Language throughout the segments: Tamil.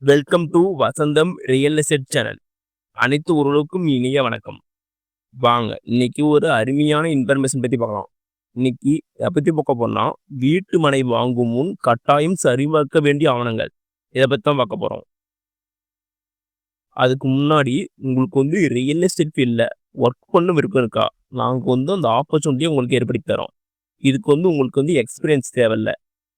Welcome to Vasantham real estate channel. அனைத்து உறவுகளுக்கும் இனிய வணக்கம். வாங்க இன்னைக்கு ஒரு அருமையான இன்ஃபர்மேஷன் பற்றி பார்க்கலாம். இன்னைக்கு எதை பற்றி பார்க்க போறோம்னா, வீட்டு மனை வாங்கும் முன் கட்டாயம் சரிபார்க்க வேண்டிய ஆவணங்கள். இதை பற்றி தான் பார்க்க போகிறோம். அதுக்கு முன்னாடி உங்களுக்கு ரியல் எஸ்டேட் ஃபீல்டில் ஒர்க் பண்ண விருப்பம் இருக்கா? நாங்கள் அந்த ஆப்பர்ச்சுனிட்டியை உங்களுக்கு ஏற்படுத்தி தரோம். இதுக்கு உங்களுக்கு எக்ஸ்பீரியன்ஸ் தேவையில்லை.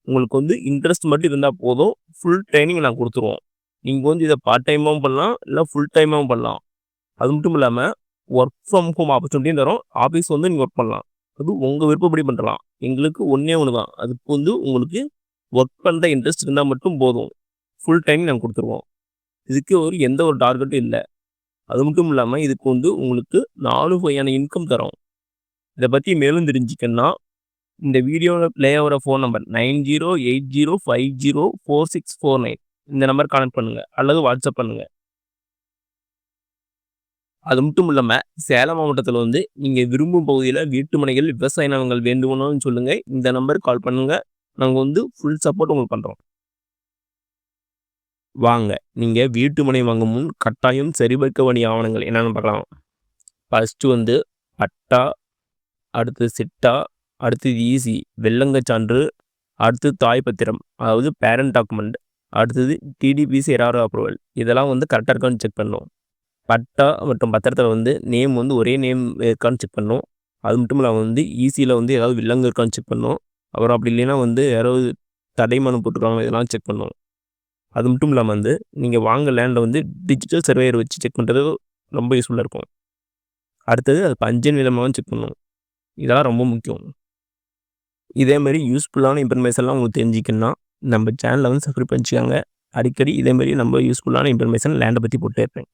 உங்களுக்கு இன்ட்ரெஸ்ட் மட்டும் இருந்தால் போதும். ஃபுல் ட்ரைனிங் நாங்கள் கொடுத்துருவோம். நீங்கள் இதை பார்ட் டைமாகவும் பண்ணலாம், இல்லை ஃபுல் டைமாகவும் பண்ணலாம். அது மட்டும் இல்லாமல் ஒர்க் ஃப்ரம் ஹோம் ஆப்பர்ச்சுனிட்டியும் தரோம். ஆஃபீஸ் நீங்கள் ஒர்க் பண்ணலாம். அது உங்கள் விருப்பப்படி பண்ணலாம். எங்களுக்கு ஒன்றே ஒன்று தான். அதுக்கு உங்களுக்கு ஒர்க் பண்ணுற இன்ட்ரெஸ்ட் இருந்தால் மட்டும் போதும். ஃபுல் டைம் நாங்கள் கொடுத்துருவோம். இதுக்கு எந்த ஒரு டார்கெட்டும் இல்லை. அது மட்டும் இல்லாமல் இதுக்கு உங்களுக்கு 4 வகையான இன்கம் தரோம். இதை பற்றி மேலும் தெரிஞ்சுக்கணுன்னா இந்த வீடியோவில் ப்ளே ஆகிற ஃபோன் நம்பர் 9080504649 இந்த நம்பர் கான்டெக்ட் பண்ணுங்கள் அல்லது வாட்ஸ்அப் பண்ணுங்கள். அது மட்டும் இல்லாமல் சேலம் மாவட்டத்தில் நீங்கள் விரும்பும் பகுதியில் வீட்டு மனைகள் விவசாய நிலங்கள் வேண்டுமானு சொல்லுங்கள். இந்த நம்பருக்கு கால் பண்ணுங்கள். நாங்கள் ஃபுல் சப்போர்ட் உங்களுக்கு பண்ணுறோம். வாங்க நீங்கள் வீட்டு மனை வாங்கும் முன் கட்டாயம் சரிபார்க்க வேண்டிய ஆவணங்கள் என்னென்னு பார்க்கலாம். ஃபஸ்ட்டு பட்டா, அடுத்து சிட்டா, அடுத்தது ஈசி வெள்ளங்க சான்று, அடுத்து தாய் பத்திரம் அதாவது பேரண்ட் டாக்குமெண்ட், அடுத்தது டிடிபிசி எரார் அப்ரூவல். இதெல்லாம் கரெக்டாக இருக்கான்னு செக் பண்ணணும். பட்டா மற்றும் பத்திரத்தில் நேம் ஒரே நேம் இருக்கான்னு செக் பண்ணணும். அது மட்டும் இல்லாமல் ஈசியில் ஏதாவது வில்லங்கு இருக்கான்னு செக் பண்ணணும். அப்புறம் அப்படி இல்லைன்னா யாராவது தடைமனு போட்டுருக்காங்க, இதெல்லாம் செக் பண்ணணும். அது மட்டும் இல்லாமல் நீங்கள் வாங்க லேண்டில் டிஜிட்டல் சர்வேயர் வச்சு செக் பண்ணுறது ரொம்ப யூஸ்ஃபுல்லாக இருக்கும். அடுத்தது அது பஞ்சன் விதமாகவும் செக் பண்ணணும். இதெல்லாம் ரொம்ப முக்கியம். இதேமாரி யூஸ்ஃபுல்லான இன்ஃபர்மேஷன்லாம் உங்களுக்கு தெரிஞ்சிக்கணுன்னா நம்ம சேனலை சப்ஸ்கிரைப் பண்ணிச்சுக்காங்க. அடிக்கடி இதேமாரி நம்ம யூஸ்ஃபுல்லான இன்ஃபர்மேஷன் லேண்டை பற்றி போட்டே இருப்பேன்.